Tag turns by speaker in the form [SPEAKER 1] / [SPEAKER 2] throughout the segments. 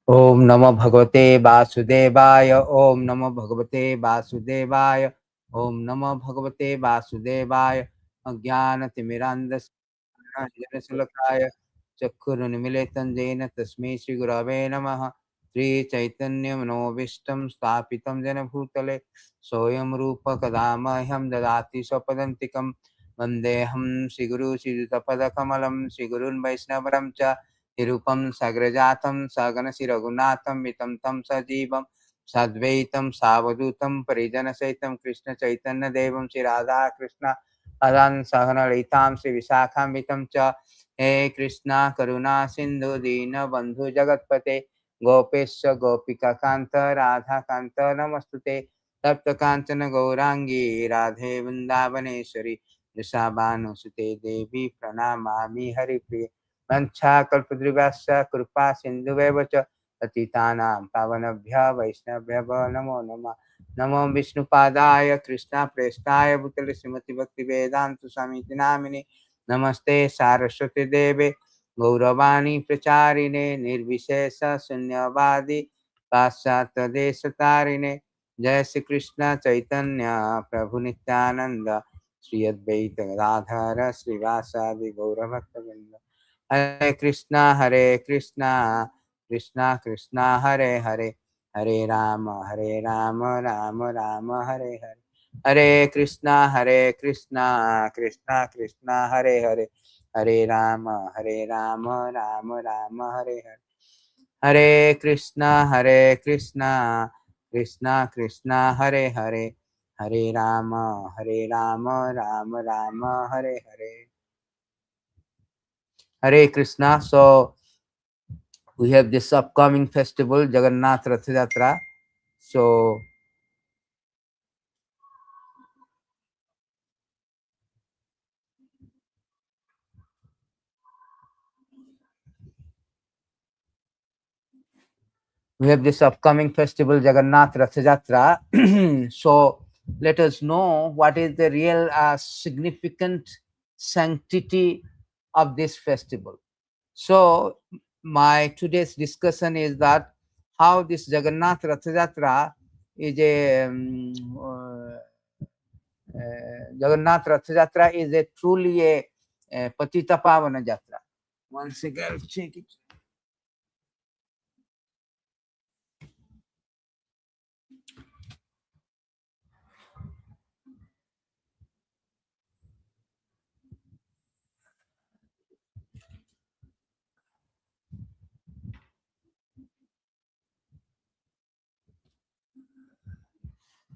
[SPEAKER 1] Om Namo Bhagavate Vasudevaya. Om Namo Bhagavate Vasudevaya. Om Namo Bhagavate Vasudevaya. Ajnanatimirandasya Janasalakaya Chakkurnimilitam Jena Tasmai Shri Gurave Namaha. Sri Chaitanya Manovistam Sthapitam Jena Bhutale Soyam Rupa Kadamahyam Dadati Swapadantikam Vandeham Shri Guru Shri Tapada Kamalam Shri Gurun Vaishnavaram Cha Nirupam Sagrajatam Saganasi Raghunatham Vitam Tam Sajivam Sadvaitam Savadutam Parijana Saitam Krishna Chaitanya Devam Shri Radha Krishna Adan Sahana Litam Shri Visakhamitam Cha He Krishna Karuna Sindhu Dina Bandhu Jagatpate Gopesha Gopika Kanta Radha Kanta Namastute Tapta Kantana Gaurangi Radhe Vrindavaneshwari Vrishabhanusute Devi Pranamami Haripriya Vancha Kalpadrivasya Krupa Sindhuvevacha Patitanam Pavanabhya Vaishnavya Namo Nama Namo Vishnupadaya Krishna Prestaya Bhutale Srimati Bhakti Vedantu Samiti Namini Namaste Saraswati Deve Gauravani Pracharine Nirvishesha Sunyavadi Paschata Desatarine Jai Shri Krishna Chaitanya Prabhu Nityananda Sri Advaita Gadadhara Srivasadi Gauravakta Hare Krishna, Krishna Krishna, Hare Hare, Hare Rama, Rama Rama, Hare Hare. Hare Krishna, Krishna Krishna, Hare Hare, Hare Rama, Rama Rama, Hare Hare. Hare Krishna, Krishna Krishna, Hare Hare, Hare Rama, Rama Rama, Hare Hare. Hare Krishna. So we have this upcoming festival, Jagannath Ratha Yatrā. So we have this upcoming festival, Jagannath Ratha Yatrā. So let us know what is the real significant sanctity of this festival. So my today's discussion is that how this Jagannath Ratha Yatrā is a Jagannath Ratha Yatra is a truly a Patita pāvana Yatra. Once again, I'll check it.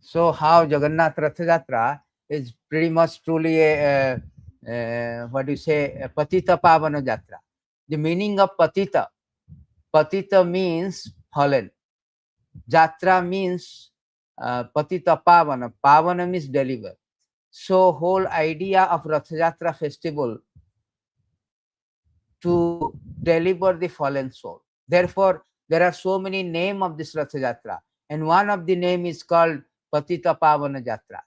[SPEAKER 1] So how Jagannath Ratha Yatra is pretty much truly a what do you say, a Patita pāvana Yatra. The meaning of Patita, Patita means fallen. Yatra means Patita pāvana. Pāvana means deliver. So whole idea of Ratha Yatra festival to deliver the fallen soul. Therefore, there are so many names of this Ratha Yatra, and one of the name is called Patita Pāvana Yatra,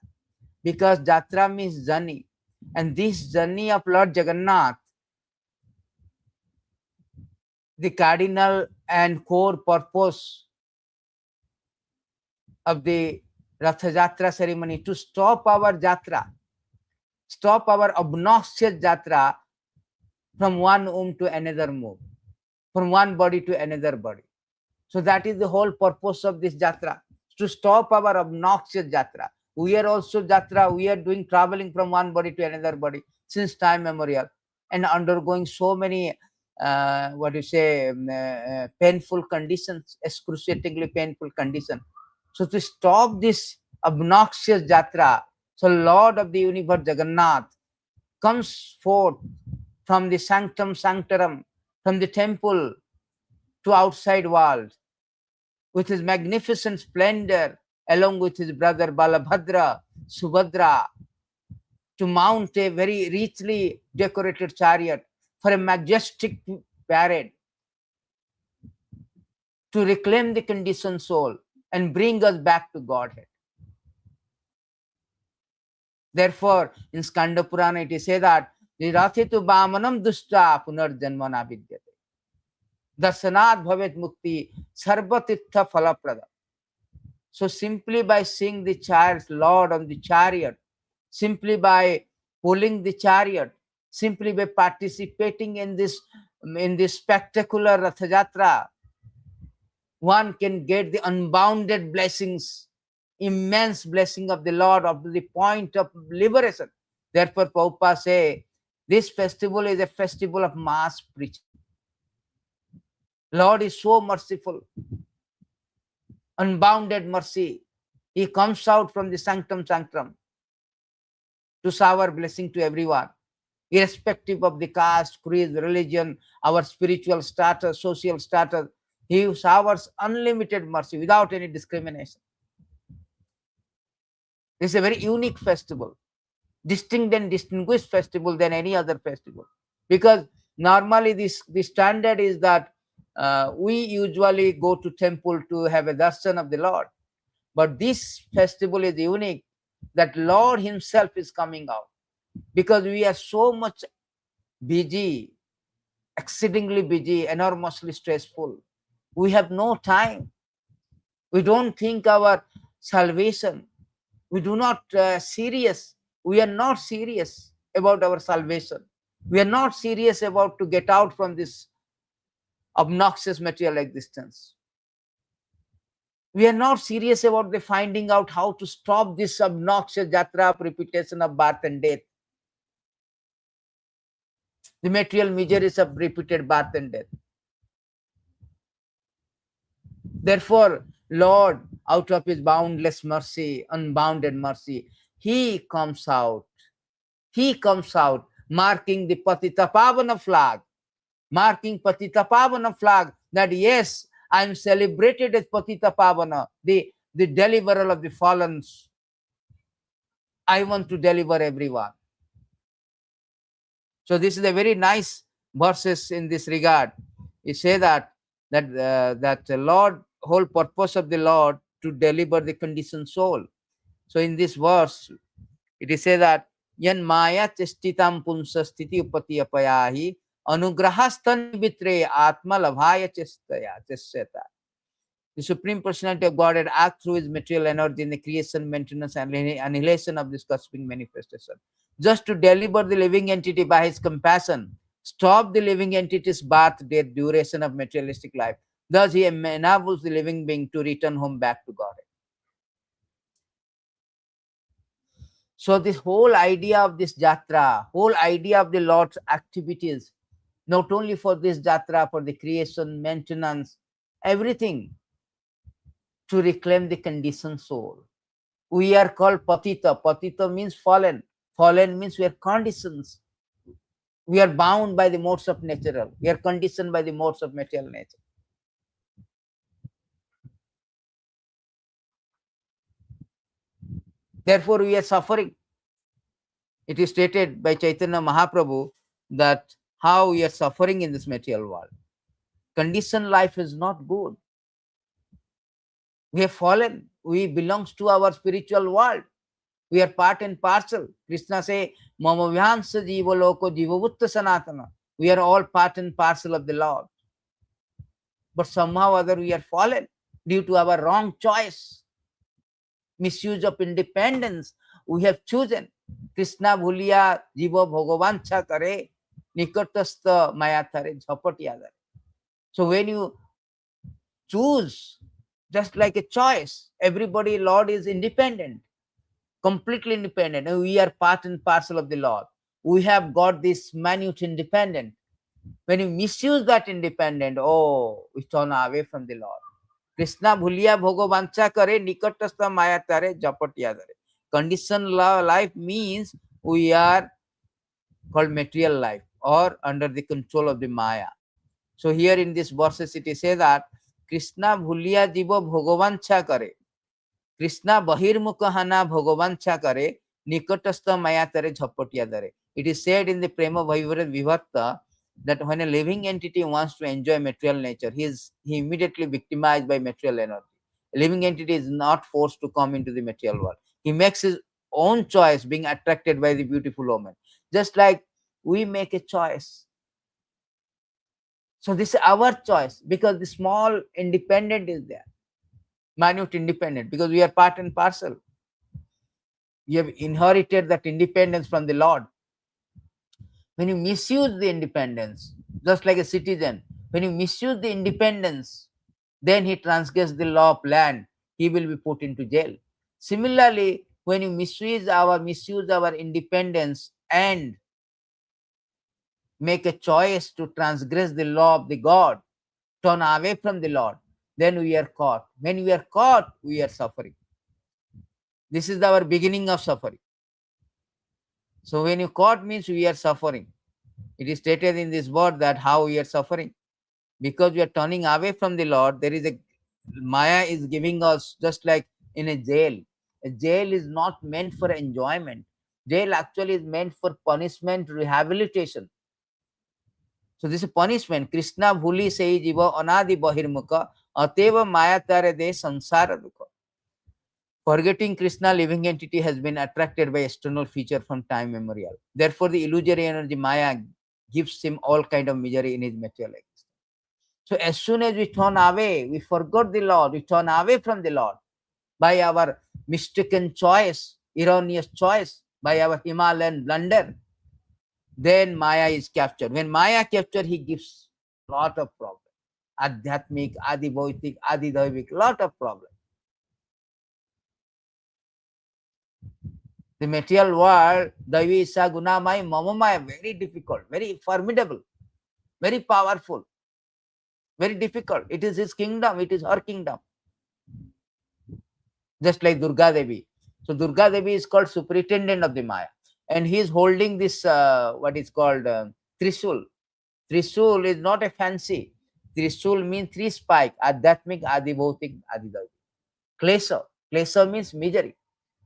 [SPEAKER 1] because Yatra means journey, and this journey of Lord Jagannath, the cardinal and core purpose of the Ratha Yatra ceremony, to stop our Yatra, stop our obnoxious Yatra from one womb to another womb, from one body to another body. So that is the whole purpose of this Yatra, to stop our obnoxious Yatra. We are also Yatra, we are doing traveling from one body to another body since time memorial, and undergoing so many, painful conditions, excruciatingly painful conditions. So to stop this obnoxious Yatra, so Lord of the universe Jagannath comes forth from the sanctum sanctorum, from the temple to outside world, with his magnificent splendor, along with his brother Balabhadra, Subhadra, to mount a very richly decorated chariot for a majestic parade, to reclaim the conditioned soul and bring us back to Godhead. Therefore, in Skanda Purana, it is said that Rathitu Bhamanam Dushta Punarjanmana Vidyate. Dasanat Bhavet Mukti sarvatirtha phalaprada. So simply by seeing the child's Lord on the chariot, simply by pulling the chariot, simply by participating in this spectacular Ratha Yatrā, one can get the unbounded blessings, immense blessing of the Lord up to the point of liberation. Therefore, Prabhupada say, this festival is a festival of mass preaching. Lord is so merciful, unbounded mercy. He comes out from the sanctum sanctum to shower blessing to everyone, irrespective of the caste, creed, religion, our spiritual status, social status. He showers unlimited mercy without any discrimination. This is a very unique festival, distinct and distinguished festival than any other festival. Because normally the standard is that we usually go to temple to have a darshan of the Lord. But this festival is unique, that Lord himself is coming out. Because we are so much busy, exceedingly busy, enormously stressful. We have no time. We don't think our salvation. We do not serious. We are not serious about our salvation. We are not serious about to get out from this obnoxious material existence. We are not serious about the finding out how to stop this obnoxious yatra of repetition of birth and death. The material miseries of repeated birth and death. Therefore, Lord, out of his boundless mercy, unbounded mercy, he comes out. He comes out, marking the Patita pāvana flag, marking Patita pāvana flag, that yes, I am celebrated as Patita pāvana, the deliverer of the fallen. I want to deliver everyone. So this is a very nice verses in this regard. You say that the Lord, whole purpose of the Lord to deliver the conditioned soul. So in this verse, it is said that yan maya chestitam punsa sthiti upati apayahi anugrahastan vitre atma labhaya chestyata. The Supreme Personality of Godhead acts through his material energy in the creation, maintenance, and annihilation of this cosmic manifestation, just to deliver the living entity by his compassion, stop the living entity's birth, death, duration of materialistic life. Thus, he enables the living being to return home back to Godhead. So, this whole idea of this jatra, whole idea of the Lord's activities, not only for this jatra, for the creation, maintenance, everything, to reclaim the conditioned soul. We are called Patita. Patita means fallen. Fallen means we are conditioned. We are bound by the modes of natural. We are conditioned by the modes of material nature. Therefore, we are suffering. It is stated by Chaitanya Mahaprabhu that how we are suffering in this material world. Conditioned life is not good. We have fallen. We belong to our spiritual world. We are part and parcel. Krishna say, Mama Vyansa Jiva Loko Jiva Vutta Sanatana. We are all part and parcel of the Lord. But somehow or other we are fallen due to our wrong choice. Misuse of independence. We have chosen. Krishna Bhuliya Jiva Bhagavancha Kare Nikatastha Mayatare Jhapatyadare. So when you choose, just like a choice, everybody, Lord is independent, completely independent. And we are part and parcel of the Lord. We have got this minute independent. When you misuse that independent, oh, we turn away from the Lord. Krishna bhuliya bhogovancha kare nikatastha mayatare japatyadare. Conditioned life means we are called material life or under the control of the Maya. So here in this verses it is said that Krishna bhuliya jiva bhogovancha kare. Krishna bahirmukha hana bhogovancha kare nikatastha mayatare jhapatyadare. It is said in the Prema Vivarta that when a living entity wants to enjoy material nature, he immediately victimized by material energy. A living entity is not forced to come into the material world. He makes his own choice, being attracted by the beautiful woman. Just like we make a choice. So this is our choice, because the small independent is there, minute independent, because we are part and parcel. We have inherited that independence from the Lord. When you misuse the independence, just like a citizen, when you misuse the independence, then he transgressed the law of land, he will be put into jail. Similarly, when you misuse our independence and make a choice to transgress the law of the God, turn away from the Lord, then we are caught. When we are caught, we are suffering. This is our beginning of suffering. So when you caught means we are suffering. It is stated in this word that how we are suffering. Because we are turning away from the Lord, there is a Maya is giving us, just like in a jail. A jail is not meant for enjoyment. Jail actually is meant for punishment, rehabilitation. So this is punishment. Krishna bhuli sei jiva anadi bahirmukha ateva maya tare de sansara dukha. Forgetting Krishna, living entity has been attracted by external feature from time memorial. Therefore, the illusory energy Maya gives him all kind of misery in his material existence. So as soon as we turn away, we forgot the Lord, we turn away from the Lord by our mistaken choice, erroneous choice, by our Himalayan blunder, then Maya is captured. When Maya captured, he gives lot of problems. Adhyatmik, Adi Bhautik, Adi Daivik, lot of problems. The material world, Daivi Isa Gunamaya, Mamamaya, very difficult, very formidable, very powerful, very difficult. It is his kingdom, it is her kingdom. Just like Durga Devi. So Durga Devi is called superintendent of the Maya. And he is holding this, what is called Trishul. Trishul is not a fancy. Trishul means three spike, Adhyatmik, Adi Bhautik, Adi Daivik. Klesha. Klesha means misery.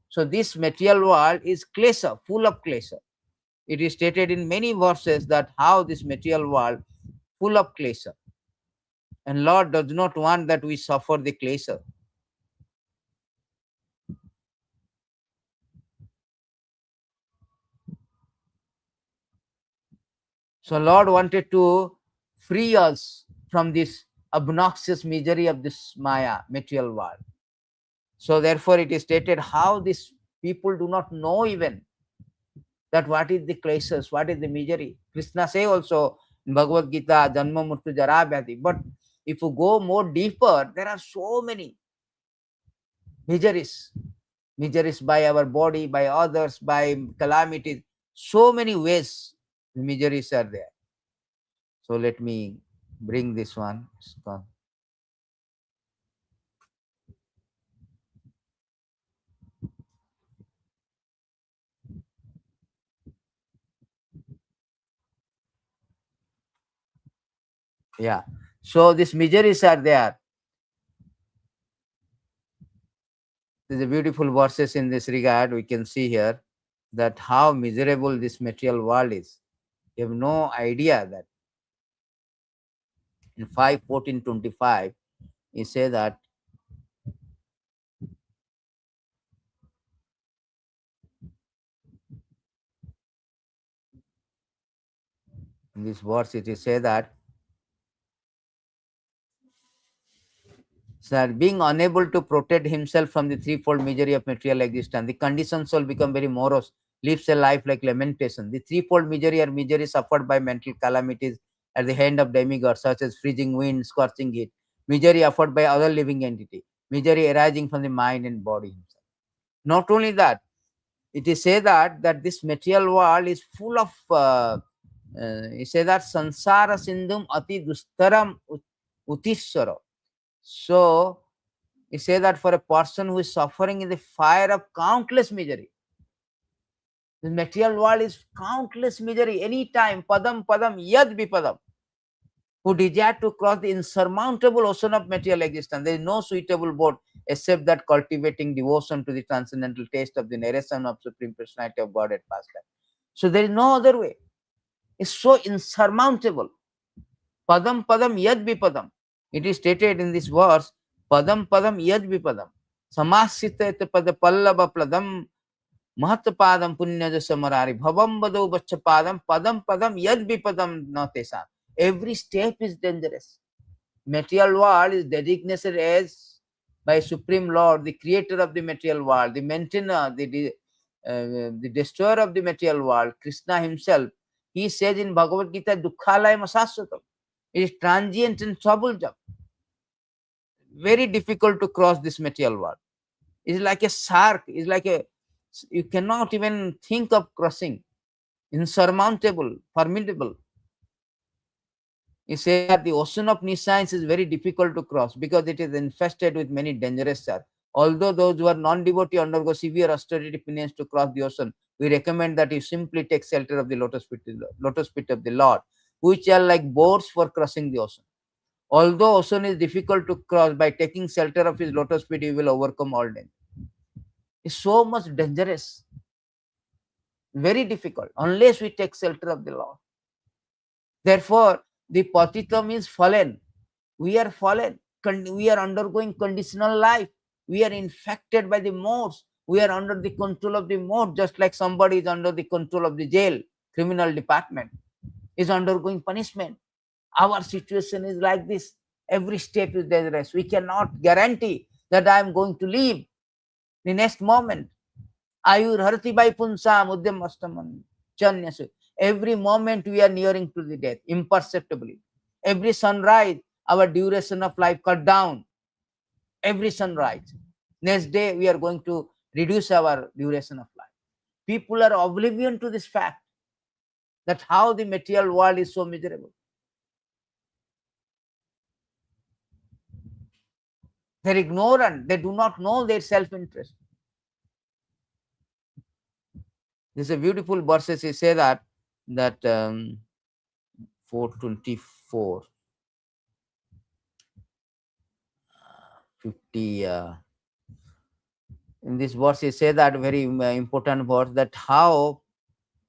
[SPEAKER 1] So this material world is klesha, full of klesha. It is stated in many verses that how this material world full of klesha. And Lord does not want that we suffer the klesha. So Lord wanted to free us from this obnoxious misery of this Maya, material world. So therefore it is stated how these people do not know even that what is the kleshas, what is the misery. Krishna say also in Bhagavad Gita, Janma Murtu Jara Vyadhi. But if you go more deeper, there are so many miseries. Miseries by our body, by others, by calamities. So many ways the miseries are there. So let me bring this one. Yeah. So these miseries are there. There's a beautiful verses in this regard. We can see here that how miserable this material world is. You have no idea that in 5:14:25, he say that in this verse it is say that being unable to protect himself from the threefold misery of material existence, the conditioned soul become very morose, lives a life like lamentation. The threefold misery are misery suffered by mental calamities at the hand of demigods, such as freezing wind, scorching heat, misery offered by other living entity, misery arising from the mind and body himself. Not only that, it is said that this material world is full of it says that sansara sindhum ati dustaram utishwara. So it says that for a person who is suffering in the fire of countless misery, the material world is countless misery. Anytime padam padam yad vipadam, who desire to cross the insurmountable ocean of material existence, there is no suitable boat except that cultivating devotion to the transcendental taste of the narration of Supreme Personality of God at past life. So there is no other way. It's so insurmountable. Padam padam yad vipadam. It is stated in this verse, padam padam yad vipadam. Samasita pada pallava pladam Mahatpadam punyaja samarari bhavam bado bacha padam padam padam yad vipadam na tesam. Every step is dangerous. Material world is designated as by Supreme Lord, the creator of the material world, the maintainer, the destroyer of the material world, Krishna himself. He says in Bhagavad Gita, Dukkhalayam asaswatam. It is transient and troublesome. Very difficult to cross this material world. It's like a shark. It's like you cannot even think of crossing. Insurmountable, formidable. He says that the ocean of nescience is very difficult to cross because it is infested with many dangerous sharks. Although those who are non-devotee undergo severe austerity penance to cross the ocean, we recommend that you simply take shelter of the lotus feet of the Lord, which are like boats for crossing the ocean. Although ocean is difficult to cross, by taking shelter of his lotus feet, you will overcome all danger. It's so much dangerous, very difficult, unless we take shelter of the Lord. Therefore, the Patita means fallen. We are fallen. We are undergoing conditional life. We are infected by the modes. We are under the control of the mode, just like somebody is under the control of the jail, criminal department, is undergoing punishment. Our situation is like this. Every step is dangerous. We cannot guarantee that I am going to leave the next moment. Ayur harati by punsam udyam astamam chanyasu. Every moment we are nearing to the death, imperceptibly. Every sunrise, our duration of life cut down. Every sunrise. Next day, we are going to reduce our duration of life. People are oblivion to this fact, that how the material world is so miserable. They're ignorant. They do not know their self-interest. This is a beautiful verses. He say that 424, 50. In this verse, he say that very important verse, that how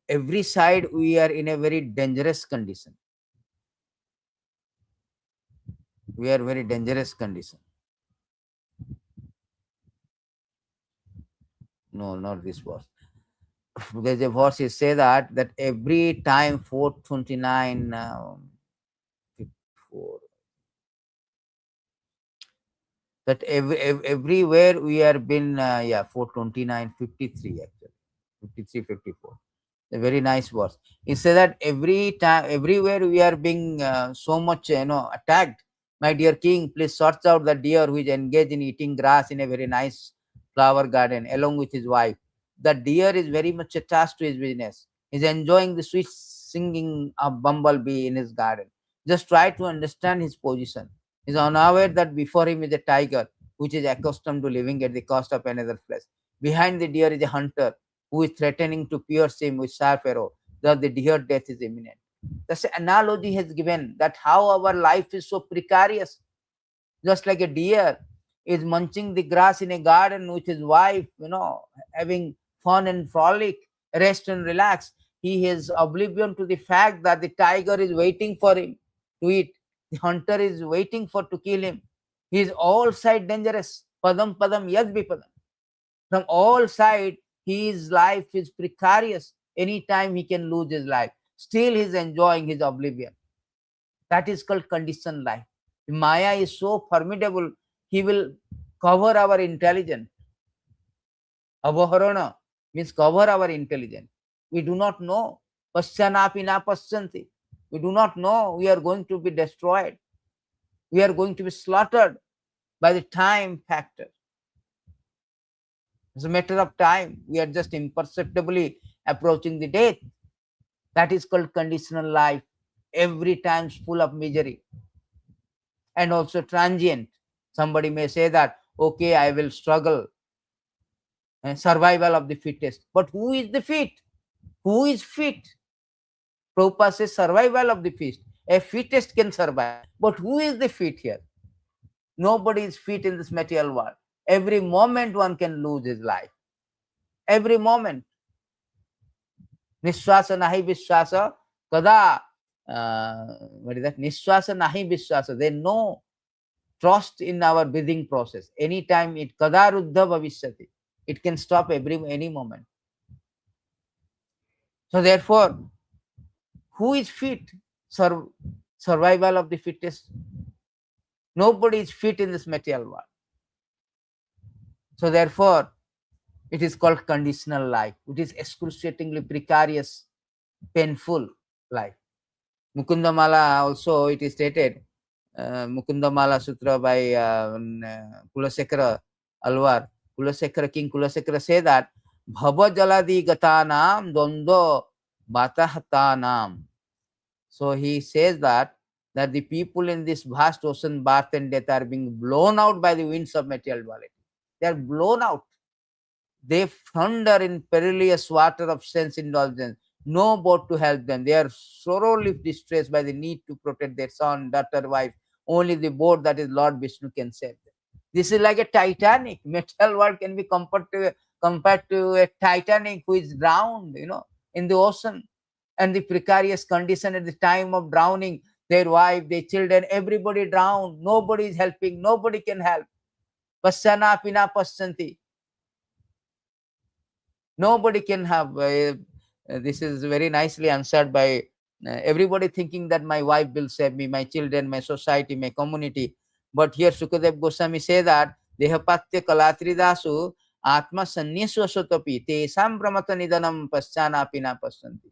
[SPEAKER 1] every side we are in a very dangerous condition. We are very dangerous condition. No, not this verse. There's a verse he say that every time 429, 54, that everywhere we are been 429, 53 actually, 53, 54. A very nice verse. He said that every time, everywhere we are being so much attacked. My dear king, please sort out the deer who is engaged in eating grass in a very nice flower garden along with his wife. The deer is very much attached to his business. He's enjoying the sweet singing of bumblebee in his garden. Just try to understand his position. He's unaware that before him is a tiger, which is accustomed to living at the cost of another flesh. Behind the deer is a hunter who is threatening to pierce him with sharp arrow. Thus the deer death is imminent. That's the analogy has given, that how our life is so precarious. Just like a deer is munching the grass in a garden with his wife, having fun and frolic, rest and relax. He is oblivion to the fact that the tiger is waiting for him to eat. The hunter is waiting to kill him. He is all side dangerous. Padam padam yad padam. From all sides, his life is precarious. Anytime he can lose his life. Still he is enjoying his oblivion. That is called conditioned life. Maya is so formidable, he will cover our intelligence. Avaharana means cover our intelligence. We do not know. Pasyanapi na pasyanti. We do not know we are going to be destroyed. We are going to be slaughtered by the time factor. It's a matter of time. We are just imperceptibly approaching the death. That is called conditional life. Every time is full of misery. And also transient. Somebody may say that, okay, I will struggle. Survival of the fittest. But who is the fit? Who is fit? Prabhupada says survival of the fittest. A fittest can survive. But who is the fit here? Nobody is fit in this material world. Every moment one can lose his life. Every moment. Nishwasa nahi vishwasa. Kada, what is that? Nishwasa nahi vishwasa. They know trust in our breathing process. Anytime it kada ruddha bhavishyati. It can stop any moment. So therefore, who is fit? survival of the fittest. Nobody is fit in this material world. So therefore, it is called conditional life. It is excruciatingly precarious, painful life. Mukundamala also, it is stated, Mukundamala Sutra by Kulasekara Alvar. King Kulasekara say that, Bhava jaladi gatanam dondo batahatanam. So he says that the people in this vast ocean, birth and death, are being blown out by the winds of material duality. They are blown out. They thunder in perilous water of sense indulgence. No boat to help them. They are sorely distressed by the need to protect their son, daughter, wife. Only the boat, that is Lord Vishnu, can save them. This is like a Titanic. Material world can be compared to a Titanic who is drowned, in the ocean. And the precarious condition at the time of drowning, their wife, their children, everybody drowned. Nobody is helping. Nobody can help. Pasyana pina pasyanti. Nobody can have. This is very nicely answered by everybody thinking that my wife will save me, my children, my society, my community. But here Sukadev Goswami say that Dehapatya Kalatri Dasu Atma Sannyasva Sotapi Tesam Pramata Nidanam Pasyana Pina Pasyanti.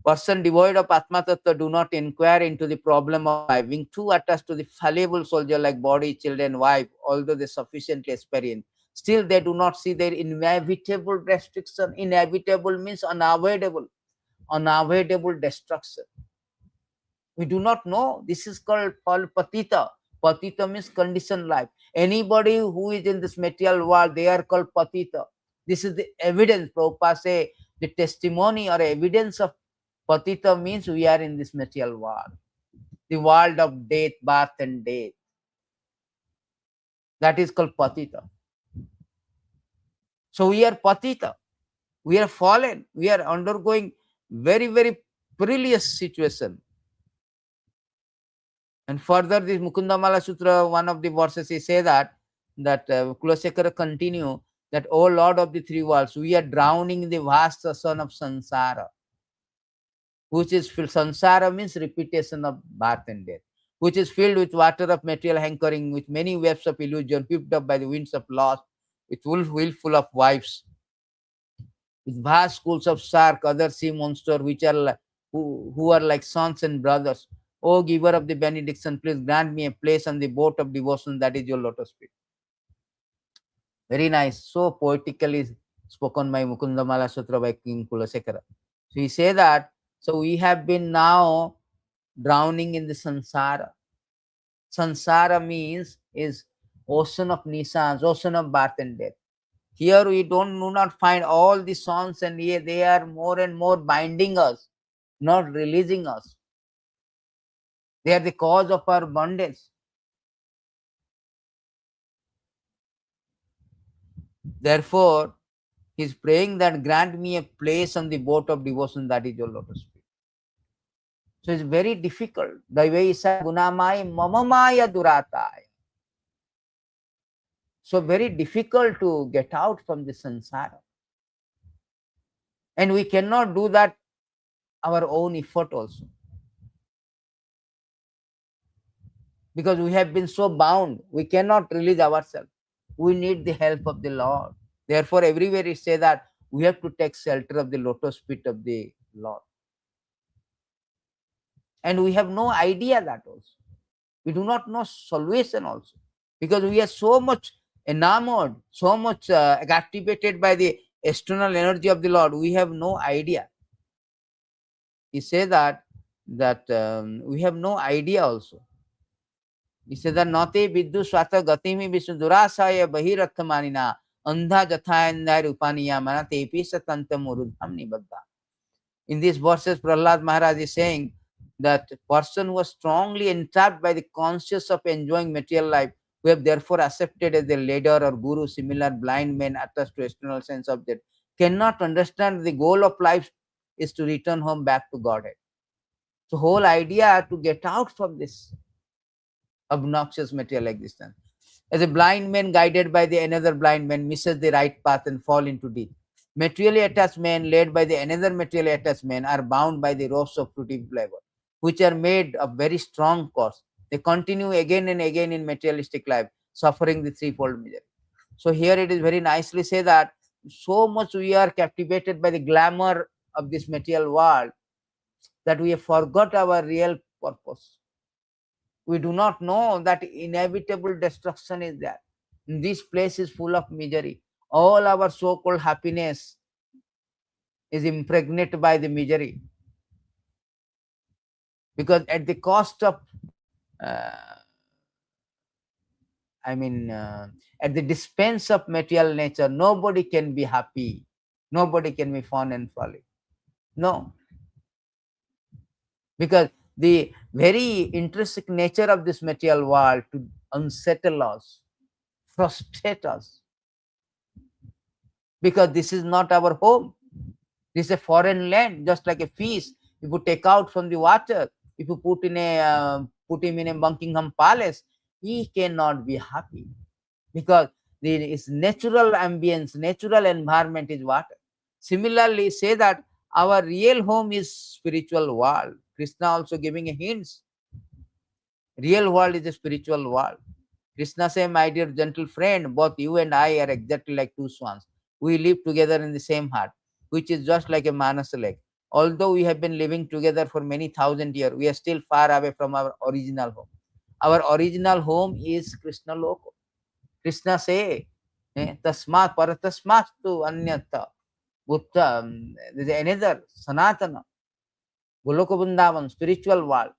[SPEAKER 1] Person devoid of Atma Tattva do not inquire into the problem of life, being too attached to the fallible soldier like body, children, wife, although they sufficiently experience. Still, they do not see their inevitable restriction. Inevitable means unavoidable. Unavoidable destruction. We do not know. This is called Patita. Patita means conditioned life. Anybody who is in this material world, they are called Patita. This is the evidence. Prabhupada say the testimony or evidence of Patita means we are in this material world. The world of death, birth and death. That is called Patita. So we are Patita. We are fallen. We are undergoing very, very perilous situation. And further, this Mukundamala Sutra, one of the verses, he say that Kulasekara continue that, O Lord of the three worlds, we are drowning in the vast ocean of samsara, which is filled. Samsara means repetition of birth and death, which is filled with water of material hankering, with many waves of illusion, picked up by the winds of loss, with willful of wives, with vast schools of shark, other sea monsters, which are who are like sons and brothers. O giver of the benediction, please grant me a place on the boat of devotion, that is your lotus feet. Very nice. So poetically spoken by Mukundamala Sutra by King Kulasekara. So he say that, so we have been now drowning in the samsara. Samsara means is ocean of nisans, ocean of birth and death. Here we do not find all the songs, and they are more and more binding us, not releasing us. They are the cause of our bondage. Therefore, he is praying that grant me a place on the boat of devotion, that is your lotus feet. So it's very difficult. Daivaisa gunamaya mamamaya durataya. So very difficult to get out from the samsara. And we cannot do that our own effort also. Because we have been so bound, we cannot release ourselves. We need the help of the Lord. Therefore, everywhere it says that we have to take shelter of the lotus feet of the Lord. And we have no idea that also. We do not know solution also. Because we are so much enamored, so much captivated by the external energy of the Lord, we have no idea. He says that we have no idea also. He says that nate viddu swata gatimi vishnu durasaya bahirathamanina andha jathayandai rupaniya manate pisatantam urudham nibadha. In these verses, Prahlad Maharaj is saying that person who was strongly entrapped by the conscious of enjoying material life, who have therefore accepted as their leader or guru, similar blind men attached to external sense object, cannot understand the goal of life is to return home back to Godhead. So whole idea to get out from this obnoxious material existence. As a blind man guided by the another blind man misses the right path and fall into death. Materially attached men led by the another materially attached men are bound by the ropes of fruitive labor. which are made of very strong cause. They continue again and again in materialistic life, suffering the threefold misery. So here it is very nicely said that so much we are captivated by the glamour of this material world that we have forgot our real purpose. We do not know that inevitable destruction is there. This place is full of misery. All our so-called happiness is impregnated by the misery. Because at the cost of, at the dispense of material nature, nobody can be happy. Nobody can be fun and frolic. No. Because the very intrinsic nature of this material world to unsettle us, frustrate us. Because this is not our home. This is a foreign land, just like a fish. If you take out from the water, if you put him in a Buckingham Palace, he cannot be happy because his natural ambience, natural environment is water. Similarly, say that our real home is spiritual world. Krishna also giving a hint. Real world is a spiritual world. Krishna say, my dear gentle friend, both you and I are exactly like two swans. We live together in the same heart, which is just like a Manas lake. Although we have been living together for many thousand years, we are still far away from our original home. Our original home is Krishna Loko. Krishna say, Tasmat paratasmastu anyata. There is another Sanatana, Goloka Vrindavan, spiritual world.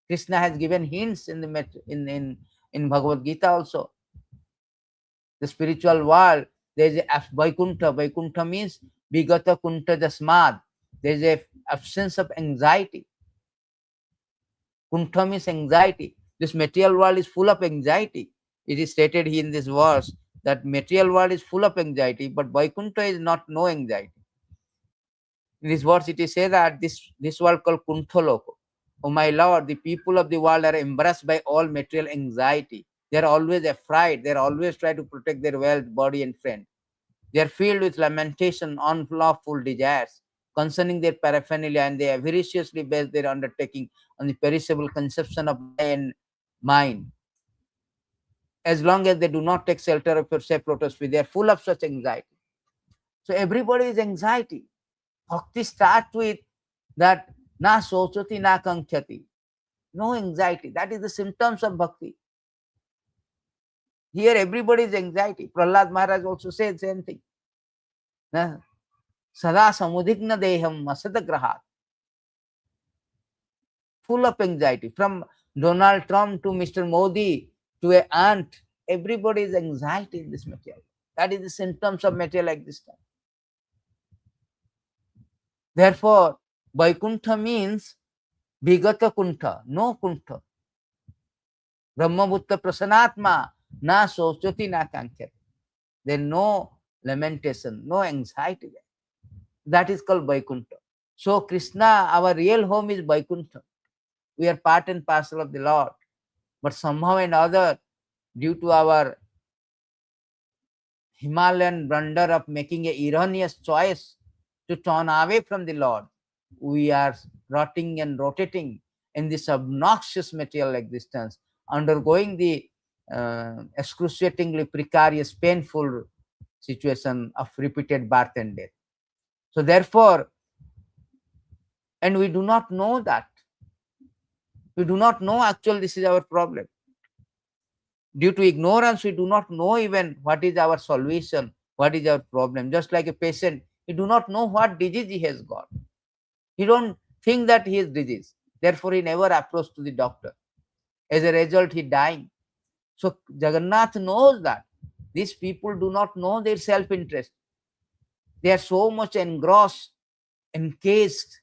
[SPEAKER 1] Krishna has given hints in in Bhagavad Gita also. The spiritual world, there is a Vaikuntha. Vaikuntha means Vigata Kunta Jasmad. There is a absence of anxiety. Kuntha means anxiety. This material world is full of anxiety. It is stated here in this verse that material world is full of anxiety, but Vaikuntha is not no anxiety. In this verse, it is said that this world called Kuntha Loko. Oh my Lord, the people of the world are embarrassed by all material anxiety. They are always afraid. They are always trying to protect their wealth, body, and friend. They are filled with lamentation, unlawful desires concerning their paraphernalia, and they avariciously base their undertaking on the perishable conception of I and mine. As long as they do not take shelter of your safe lotus feet, they are full of such anxiety. So everybody is anxiety. Bhakti starts with that na sochati na kankhyati. No anxiety. That is the symptoms of bhakti. Here everybody is anxiety. Prahlad Maharaj also said the same thing. Sada samudhigna deham asadagrahat. Full of anxiety. From Donald Trump to Mr. Modi to an ant, everybody is anxiety in this material. That is the symptoms of material existence. Therefore, Vaikuntha means Vigata Kuntha, no Kuntha. Brahmabhutta Prasanatma, na sochati na kankyati. There is no lamentation, no anxiety there. That is called Vaikuntha. So Krishna, our real home is Vaikuntha. We are part and parcel of the Lord. But somehow or other, due to our Himalayan blunder of making an erroneous choice to turn away from the Lord, we are rotting and rotating in this obnoxious material existence, undergoing the excruciatingly precarious, painful situation of repeated birth and death. So therefore, and we do not know that. We do not know actually this is our problem. Due to ignorance, we do not know even what is our solution, what is our problem. Just like a patient, he do not know what disease he has got. He don't think that he is disease. Therefore, he never approached to the doctor. As a result, he dying. So Jagannath knows that these people do not know their self-interest. They are so much engrossed, encased,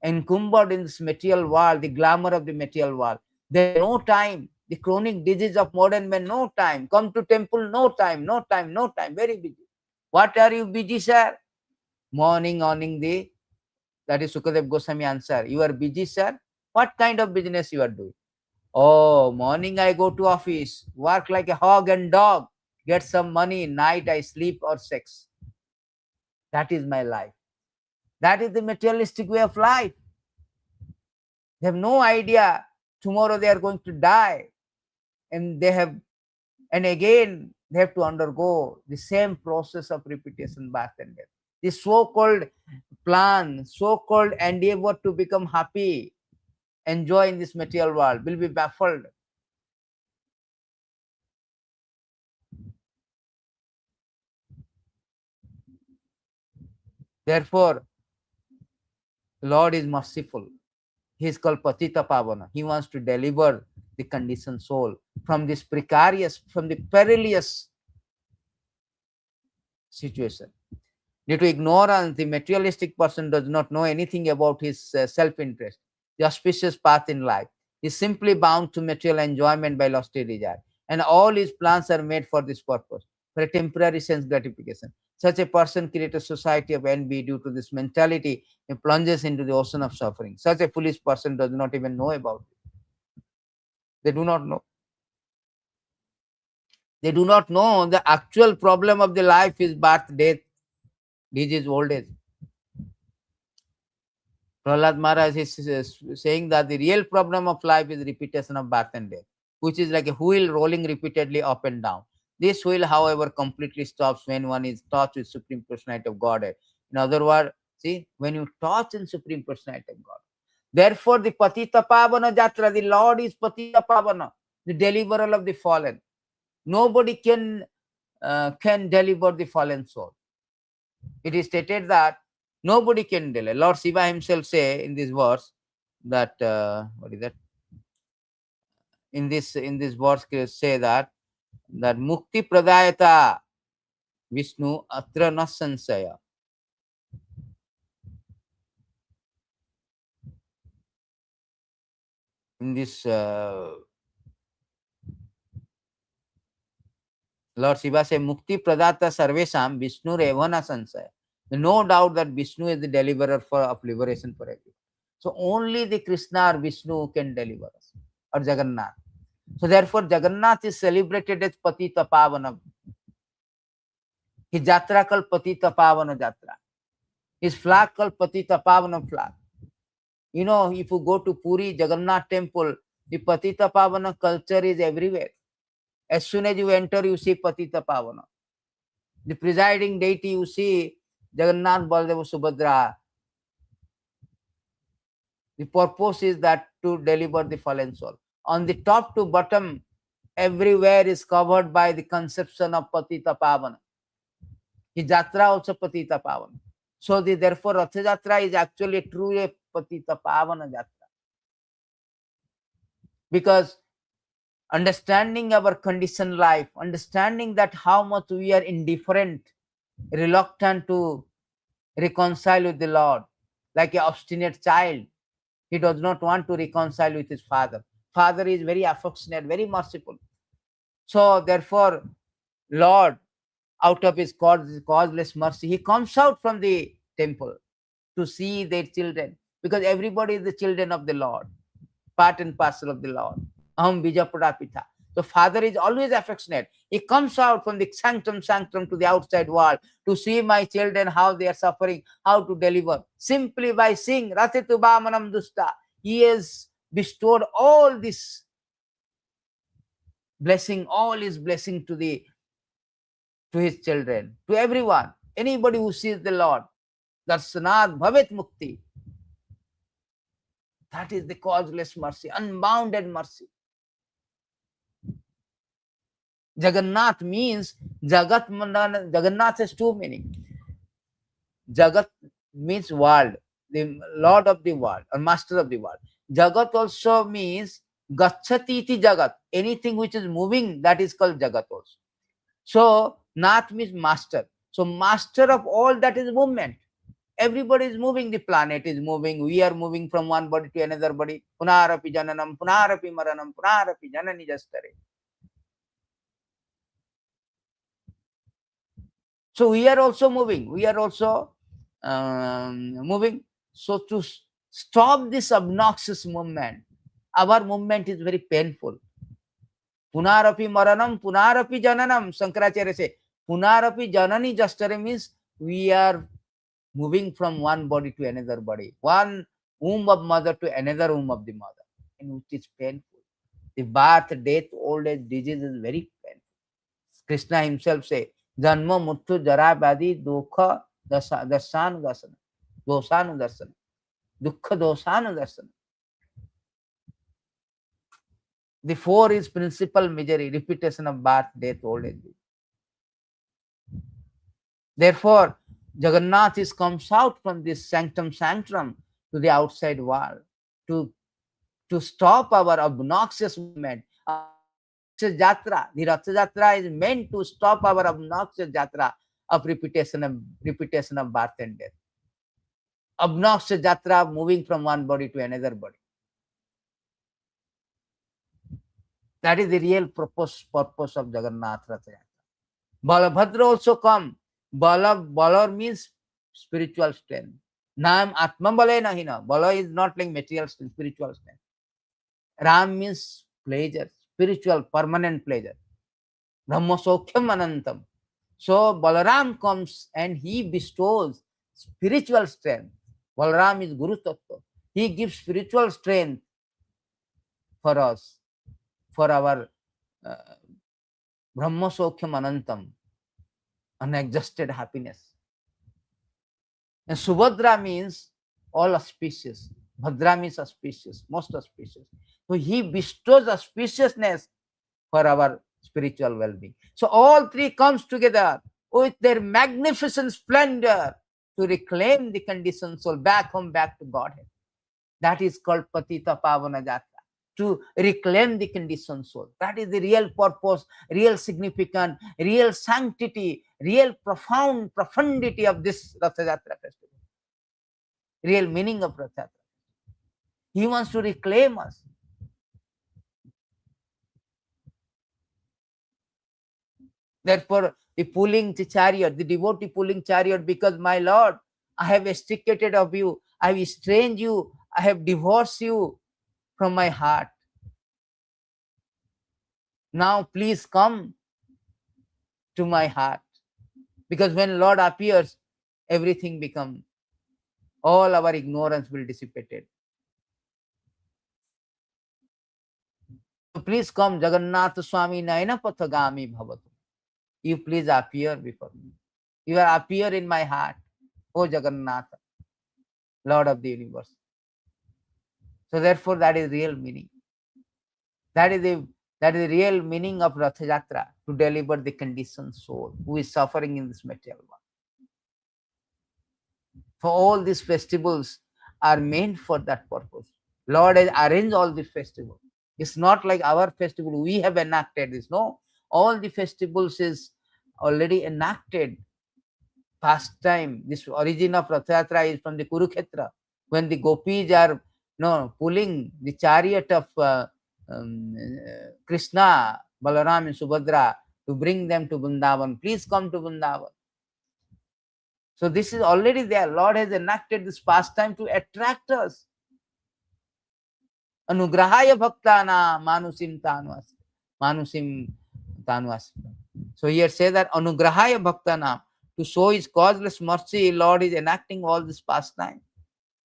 [SPEAKER 1] encumbered in this material world, the glamour of the material world. There is no time. The chronic disease of modern men, no time. Come to temple, no time, no time, no time. Very busy. What are you busy, sir? Morning, earning the, that is Sukadev Goswami answer. You are busy, sir? What kind of business you are doing? Oh, morning I go to office, work like a hog and dog, get some money, night I sleep or sex. That is my life. That is the materialistic way of life. They have no idea tomorrow they are going to die. And again they have to undergo the same process of repetition, birth and death. The so-called plan, so-called endeavor to become happy, enjoy in this material world will be baffled. Therefore, Lord is merciful. He is called Patita pāvana. He wants to deliver the conditioned soul from this precarious, from the perilous situation. Due to ignorance, the materialistic person does not know anything about his self-interest, the auspicious path in life. He is simply bound to material enjoyment by lusty desire. And all his plans are made for this purpose, for a temporary sense gratification. Such a person creates a society of envy. Due to this mentality, he plunges into the ocean of suffering. Such a foolish person does not even know about it. They do not know. They do not know the actual problem of the life is birth, death, disease, old age. Prahlad Maharaj is saying that the real problem of life is repetition of birth and death, which is like a wheel rolling repeatedly up and down. This wheel, however, completely stops when one is touched with Supreme Personality of Godhead. In other words, see, when you touch in Supreme Personality of God. Therefore, the Patita pāvana Yatra, the Lord is Patita pāvana, the deliverer of the fallen. Nobody can deliver the fallen soul. It is stated that nobody can deliver. Lord Shiva himself say in this verse that what is that? In this verse say that mukti pradayata Vishnu atra na sansaya. In this Lord Shiva say mukti pradata sarvesham Vishnu revana sansaya. No doubt that Vishnu is the deliverer of liberation for everyone. So only the Krishna or Vishnu can deliver us, or Jagannath. So therefore Jagannath is celebrated as Patita pāvana. His Yatra called Patita pāvana Yatra. His flag called Patita pāvana flag. You know, if you go to Puri Jagannath temple, the Patita pāvana culture is everywhere. As soon as you enter, you see Patita pāvana. The presiding deity, you see Jagannath, Baldeva, Subhadra. The purpose is that to deliver the fallen soul. On the top to bottom, everywhere is covered by the conception of Patita pāvana. His Yatra also Patita pāvana. So therefore Ratha Yatrā is actually a truly Patita pāvana Yatra. Because understanding our conditioned life, understanding that how much we are indifferent, reluctant to reconcile with the Lord, like an obstinate child. He does not want to reconcile with his father. Father is very affectionate, very merciful. So therefore, Lord, out of his causeless mercy, he comes out from the temple to see their children, because everybody is the children of the Lord, part and parcel of the Lord. Aham Bija Pita. The father is always affectionate. He comes out from the sanctum to the outside world to see my children, how they are suffering, how to deliver. Simply by seeing Ratitu Bhamanam Dusta, he has bestowed all this blessing, all his blessing to his children, to everyone. Anybody who sees the Lord, Darsanat Bhavet Mukti. That is the causeless mercy, unbounded mercy. Jagannath means Jagat Mandana. Jagannath has two meanings. Jagat means world, the Lord of the world or Master of the world. Jagat also means Gachati iti Jagat. Anything which is moving, that is called Jagat also. So Nath means master. So master of all that is movement. Everybody is moving, the planet is moving, we are moving from one body to another body. Punarapi jananam, punarapi maranam, punarapi janani jastare. So we are also moving. We are also moving. So to stop this obnoxious movement, our movement is very painful. Punarapi maranam, punarapi jananam. Shankaracharya say, punarapi janani jastare means we are moving from one body to another body. One womb of mother to another womb of the mother, and which is painful. The birth, death, old age, disease is very painful. Krishna himself say, Janma Muttu Jara Badi Dukha Dasanu Dasana. Dosanu Dasana. Dukha Dosanu Dasana. The four is principal misery, repetition of birth, death, old age. Therefore, Jagannath is comes out from this sanctum sanctum to the outside world to stop our obnoxious movement. Yatra. The Ratha Yatra is meant to stop our obnoxious yatra of repetition of birth and death. Obnoxious yatra moving from one body to another body. That is the real purpose of Jagannath Ratha Yatra. Balabhadra also come. Bala means spiritual strength. Nam Atma Bale Nahina. Bala is not like material strength, spiritual strength. Ram means pleasure, spiritual, permanent pleasure. Brahma Sokhyam Anantam. So Balaram comes and he bestows spiritual strength. Balaram is Guru Tattva. He gives spiritual strength for us, for our Brahma Sokhyam Anantam, unadjusted happiness. And Subhadra means all auspicious. Bhadra means auspicious, most auspicious. So he bestows auspiciousness for our spiritual well-being. So all three comes together with their magnificent splendor to reclaim the conditioned soul back home, back to Godhead. That is called Patita, pāvana, dasa. To reclaim the conditioned soul. That is the real purpose, real significance, real sanctity, real profundity of this Ratha Yatra festival. Real meaning of Ratha Yatra. He wants to reclaim us. Therefore, the pulling the chariot, the devotee pulling chariot, because my Lord, I have extricated of you, I have estranged you, I have divorced you from my heart. Now please come to my heart. Because when Lord appears, everything becomes, all our ignorance will dissipate. So please come, Jagannath Swami Nayana Pathagami Bhavatu. You please appear before me. You are appear in my heart, O Jagannath, Lord of the universe. So therefore, that is real meaning. That is the real meaning of Ratha Yatra, to deliver the conditioned soul who is suffering in this material world. For all these festivals are meant for that purpose. Lord has arranged all these festivals. It's not like our festival, we have enacted this. No, all the festivals is already enacted. Past time, this origin of Ratha Yatra is from the Kurukshetra, when the gopis are pulling the chariot of Krishna, Balaram and Subhadra to bring them to Vrindavan. Please come to Vrindavan. So this is already there. Lord has enacted this pastime to attract us. Anugrahaya bhaktana manusim tanvas. So here says that Anugrahaya bhaktana, to show his causeless mercy, Lord is enacting all this pastime.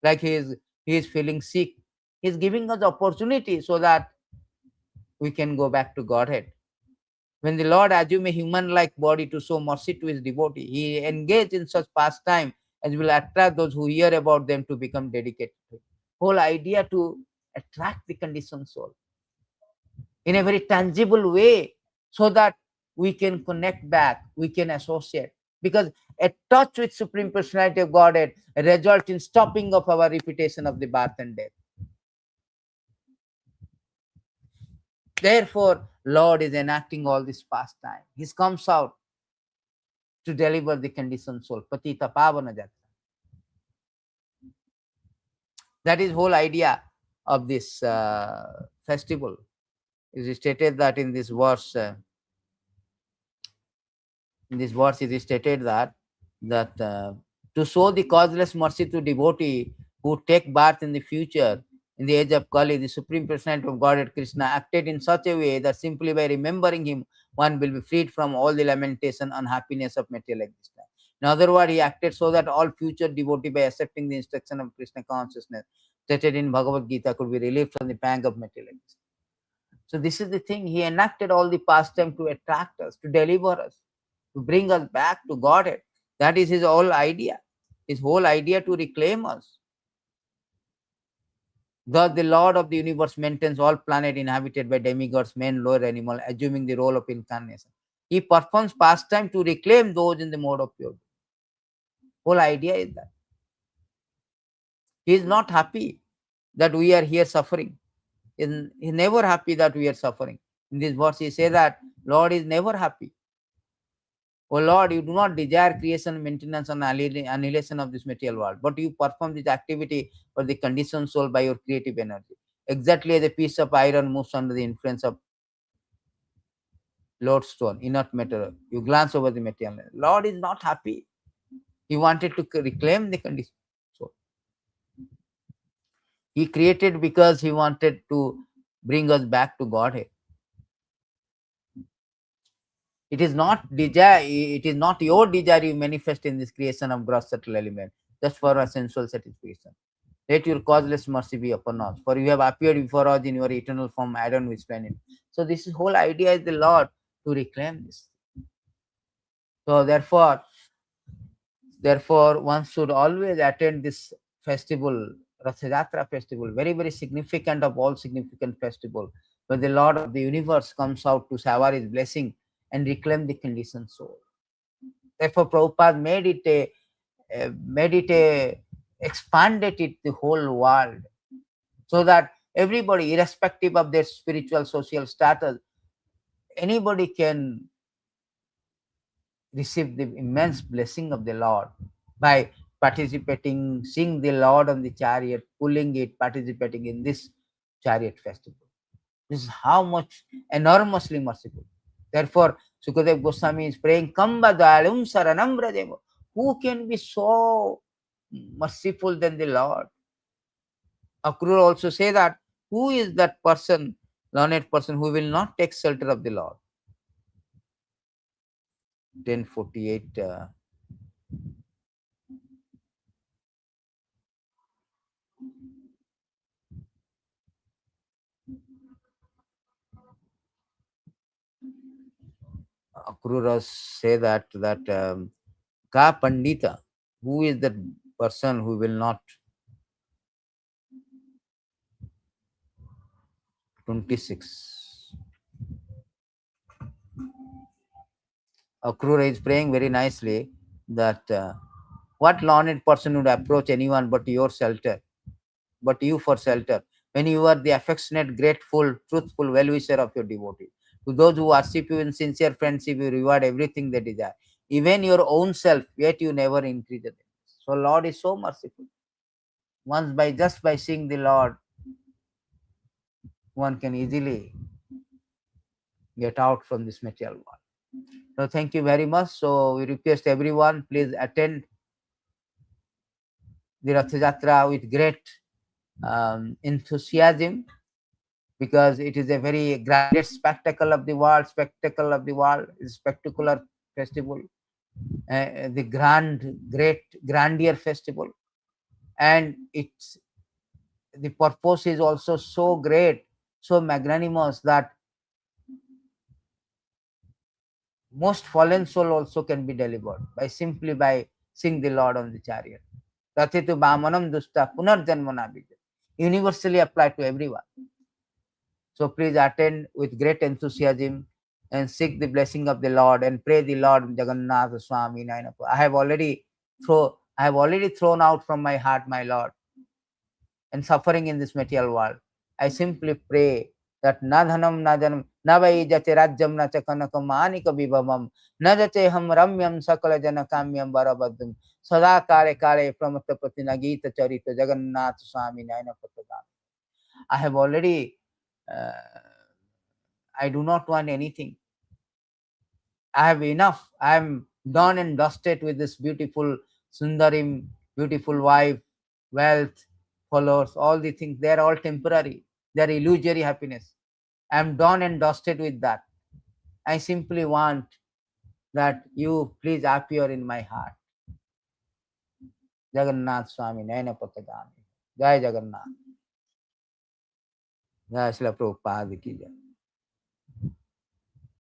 [SPEAKER 1] Like he is feeling sick. He is giving us opportunity so that we can go back to Godhead. When the Lord assume a human-like body to show mercy to his devotee, he engaged in such pastime as will attract those who hear about them to become dedicated. Whole idea to attract the conditioned soul in a very tangible way, so that we can connect back, we can associate. Because a touch with Supreme Personality of Godhead results in stopping of our repetition of the birth and death. Therefore, Lord is enacting all this pastime. He comes out to deliver the conditioned soul. Patita, pāvana, dasa. That is whole idea of this festival. It is stated that in this verse, it is stated that to show the causeless mercy to devotee who take birth in the future, in the age of Kali, the Supreme Personality of Godhead Krishna acted in such a way that simply by remembering him, one will be freed from all the lamentation and unhappiness of material existence. In other words, he acted so that all future devotee, by accepting the instruction of Krishna consciousness, stated in Bhagavad Gita could be relieved from the pang of material existence. So this is the thing. He enacted all the pastime to attract us, to deliver us, to bring us back to Godhead. That is his whole idea. His whole idea to reclaim us. Thus, the Lord of the universe maintains all planets inhabited by demigods, men, lower animal, assuming the role of incarnation. He performs pastime to reclaim those in the mode of purity. Whole idea is that. He is not happy that we are here suffering. He is never happy that we are suffering. In this verse, he says that Lord is never happy. Oh Lord, you do not desire creation, maintenance, and annihilation of this material world, but you perform this activity for the conditioned soul by your creative energy. Exactly as a piece of iron moves under the influence of lodestone, inert matter. You glance over the material. Lord is not happy. He wanted to reclaim the condition. So he created because he wanted to bring us back to Godhead. It is not desire, it is not your desire you manifest in this creation of gross subtle element, just for a sensual satisfaction. Let your causeless mercy be upon us, for you have appeared before us in your eternal form, Adam with planet. So this whole idea is the Lord to reclaim this. So therefore one should always attend this festival, Ratha Yatrā festival, very, very significant of all significant festival, where the Lord of the universe comes out to shower his blessing and reclaim the conditioned soul. Therefore, Prabhupada expanded it the whole world, so that everybody, irrespective of their spiritual, social status, anybody can receive the immense blessing of the Lord by participating, seeing the Lord on the chariot, pulling it, participating in this chariot festival. This is how much enormously merciful. Therefore, Sukadev Goswami is praying, Kamba Dalum Saranam Brajemo. Who can be so merciful than the Lord? Akrura also say that, who is that person, learned person, who will not take shelter of the Lord? 1048. Akrura say that Ka Pandita, who is that person who will not? 26. Akrura is praying very nicely that what learned person would approach anyone but your shelter, but you for shelter, when you are the affectionate, grateful, truthful well-wisher of your devotee. To those who worship you in sincere friendship, you reward everything they desire, even your own self, yet you never increase it. So Lord is so merciful. Once just by seeing the Lord, one can easily get out from this material world. So thank you very much. So we request everyone, please attend the Ratha Yatrā with great enthusiasm, because it is a very grandest spectacle of the world, spectacular festival, the great grandeur festival, and the purpose is also so great, so magnanimous, that most fallen soul also can be delivered simply by seeing the Lord on the chariot. Tathitu Bhamanam Dusta Punarjanmana Bija. Universally applied to everyone. So please attend with great enthusiasm and seek the blessing of the Lord and pray the Lord Jagannath Swami Nainapa. I have already thrown out from my heart my Lord and suffering in this material world. I simply pray that nadhanam nadanam navai jate rajyam na chakanakam anika vibhamam najate ham ramyam sakala janakamyam barabadum sada kare kare pramatapati nagita charita Jagannath Swami Nainapa. I have already I do not want anything. I have enough. I am done and dusted with this beautiful Sundarim, beautiful wife, wealth, followers, all the things. They are all temporary. They are illusory happiness. I am done and dusted with that. I simply want that you please appear in my heart. Jagannath Swami Naina Patagami. जय जगन्नाथ, जय श्रील प्रभुपाद की जय।